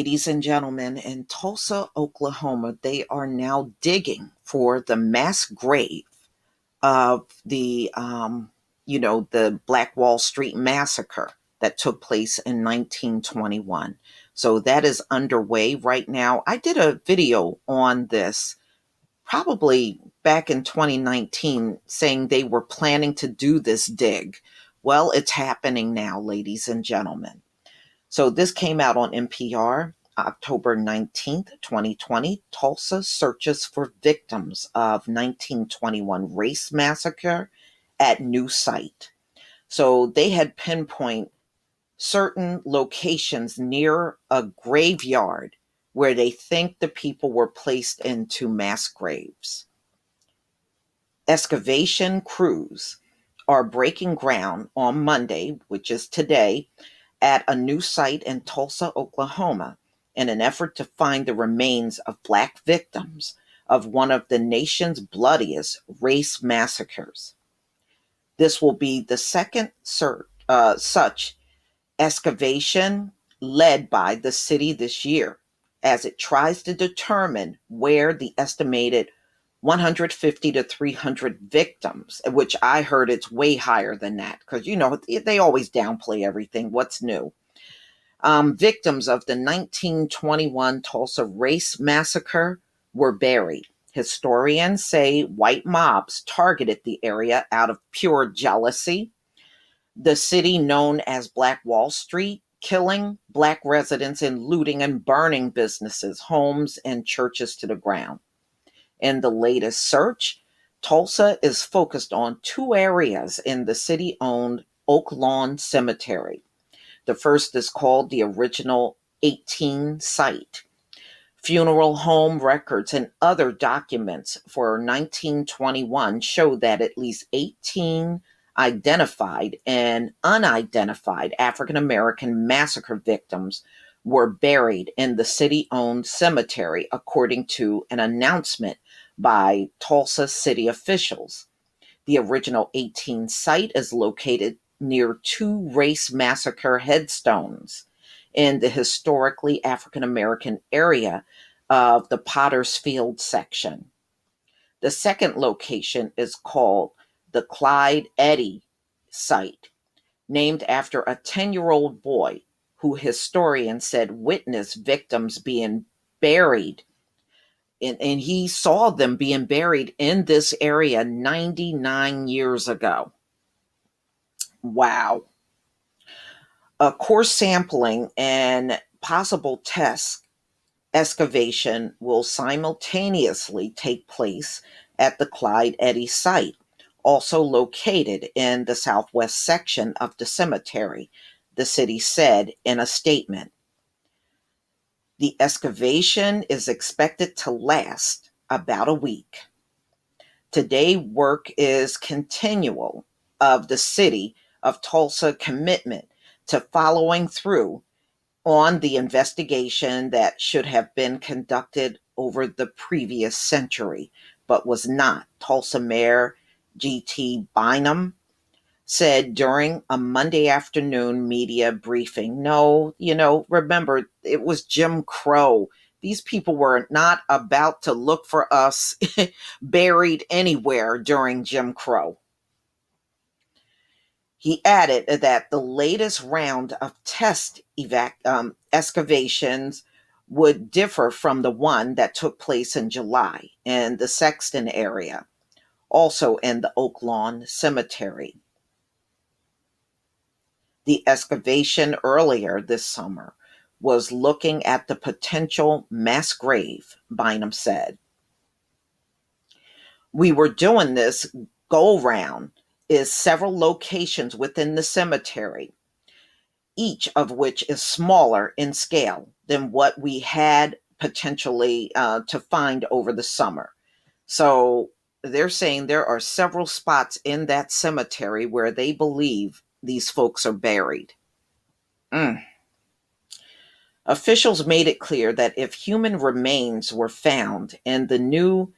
Ladies and gentlemen, in Tulsa, Oklahoma, they are now digging for the mass grave of the Black Wall Street massacre that took place in 1921. So that is underway right now. I did a video on this probably back in 2019 saying they were planning to do this dig. Well, it's happening now, ladies and gentlemen. So this came out on NPR October 19th, 2020. Tulsa searches for victims of 1921 race massacre at new site. So they had pinpoint certain locations near a graveyard where they think the people were placed into mass graves. Excavation crews are breaking ground on Monday, which is today, at a new site in Tulsa, Oklahoma, in an effort to find the remains of Black victims of one of the nation's bloodiest race massacres. This will be the second such excavation led by the city this year as it tries to determine where the estimated 150 to 300 victims, which I heard it's way higher than that because, they always downplay everything. What's new? Victims of the 1921 Tulsa race massacre were buried. Historians say white mobs targeted the area out of pure jealousy. The city known as Black Wall Street, killing Black residents and looting and burning businesses, homes, and churches to the ground. In the latest search, Tulsa is focused on two areas in the city-owned Oak Lawn Cemetery. The first is called the Original 18 Site. Funeral home records and other documents for 1921 show that at least 18 identified and unidentified African American massacre victims were buried in the city-owned cemetery, according to an announcement by Tulsa city officials. The Original 18 Site is located near two race massacre headstones in the historically African American area of the Potter's Field section. The second location is called the Clyde Eddy Site, named after a 10-year-old boy who historians said witnessed victims being buried. And he saw them being buried in this area 99 years ago. Wow. A core sampling and possible test excavation will simultaneously take place at the Clyde Eddy site, also located in the southwest section of the cemetery, the city said in a statement. The excavation is expected to last about a week. Today, work is continual of the city of Tulsa commitment to following through on the investigation that should have been conducted over the previous century, but was not. Tulsa Mayor G.T. Bynum said during a Monday afternoon media briefing, no, remember, it was Jim Crow. These people were not about to look for us buried anywhere during Jim Crow. He added that the latest round of test excavations would differ from the one that took place in July in the Sexton area, also in the Oak Lawn Cemetery. The excavation earlier this summer was looking at the potential mass grave, Bynum said. We were doing this go round is several locations within the cemetery, each of which is smaller in scale than what we had potentially to find over the summer. So they're saying there are several spots in that cemetery where they believe these folks are buried. Officials made it clear that if human remains were found in the new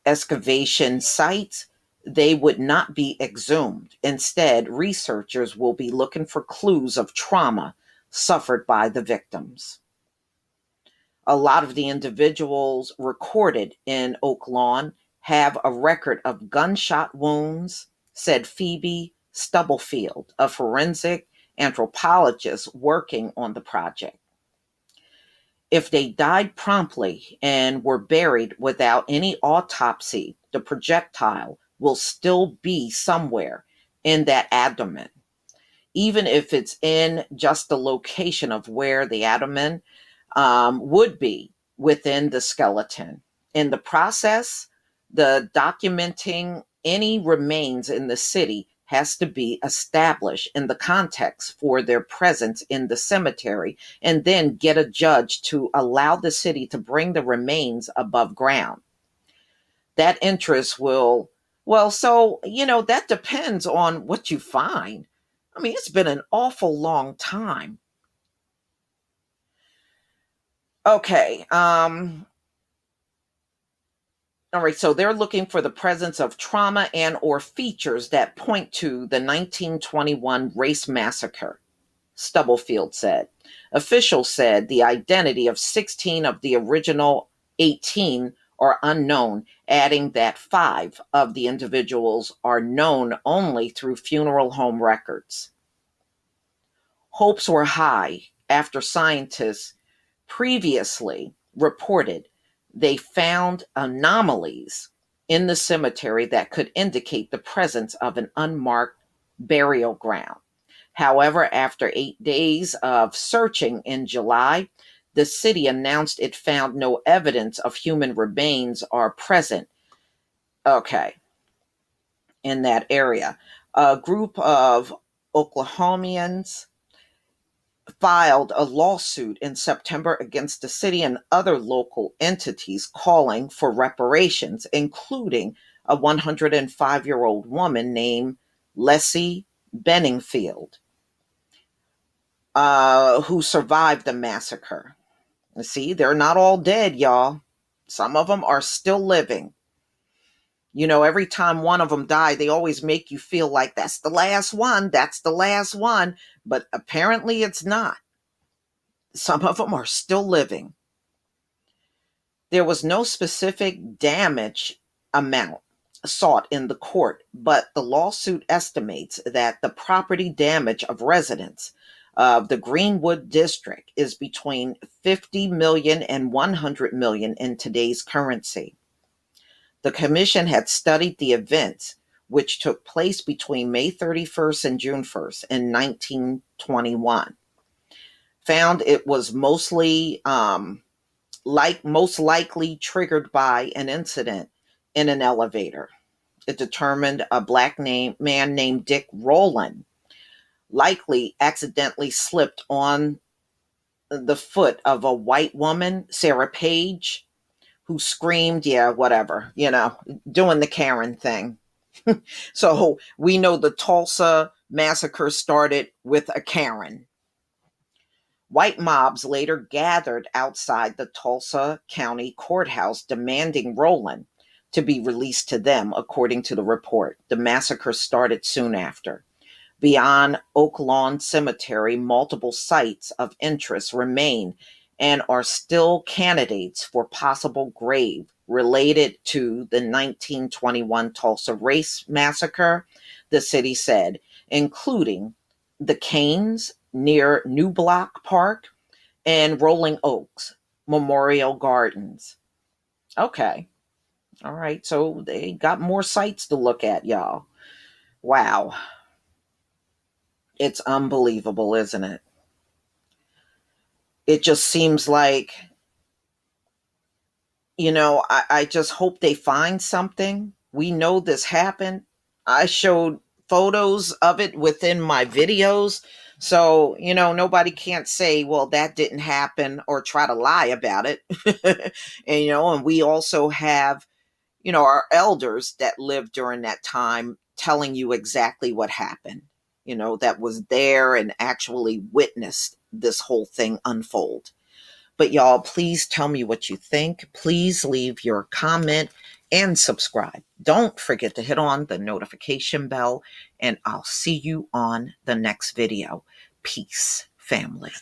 excavation sites, they would not be exhumed. Instead, researchers will be looking for clues of trauma suffered by the victims. A lot of the individuals recorded in Oak Lawn have a record of gunshot wounds, said Phoebe Stubblefield, a forensic anthropologist working on the project. If they died promptly and were buried without any autopsy, the projectile will still be somewhere in that abdomen, even if it's in just the location of where the abdomen would be within the skeleton. In the process, the documenting any remains in the city has to be established in the context for their presence in the cemetery, and then get a judge to allow the city to bring the remains above ground. That interest will, well, so, that depends on what you find. I mean, it's been an awful long time. Okay. All right, so they're looking for the presence of trauma and or features that point to the 1921 race massacre, Stubblefield said. Officials said the identity of 16 of the original 18 are unknown, adding that 5 of the individuals are known only through funeral home records. Hopes were high after scientists previously reported they found anomalies in the cemetery that could indicate the presence of an unmarked burial ground. However, after 8 days of searching in July, the city announced it found no evidence of human remains are present. Okay, in that area. A group of Oklahomans filed a lawsuit in September against the city and other local entities calling for reparations, including a 105-year-old woman named Leslie Benningfield, who survived the massacre. See, they're not all dead, y'all. Some of them are still living. Every time one of them die, they always make you feel like that's the last one, that's the last one. But apparently it's not. Some of them are still living. There was no specific damage amount sought in the court, but the lawsuit estimates that the property damage of residents of the Greenwood district is between 50 million and 100 million in today's currency. The commission had studied the events, which took place between May 31st and June 1st in 1921. Found it was most likely triggered by an incident in an elevator. It determined a black man named Dick Rowland likely accidentally slipped on the foot of a white woman, Sarah Page, who screamed, yeah, whatever, doing the Karen thing. So we know the Tulsa massacre started with a Karen. White mobs later gathered outside the Tulsa County Courthouse demanding Rowland to be released to them, according to the report. The massacre started soon after. Beyond Oak Lawn Cemetery, multiple sites of interest remain and are still candidates for possible grave related to the 1921 Tulsa Race Massacre, the city said, including the Canes near New Block Park and Rolling Oaks Memorial Gardens. Okay. All right. So they got more sites to look at, y'all. Wow. It's unbelievable, isn't it? It just seems like, I just hope they find something. We know this happened. I showed photos of it within my videos. So, nobody can't say, well, that didn't happen or try to lie about it. And we also have, our elders that lived during that time telling you exactly what happened, that was there and actually witnessed this whole thing unfold. But y'all, please tell me what you think. Please leave your comment and subscribe. Don't forget to hit on the notification bell, and I'll see you on the next video. Peace, family.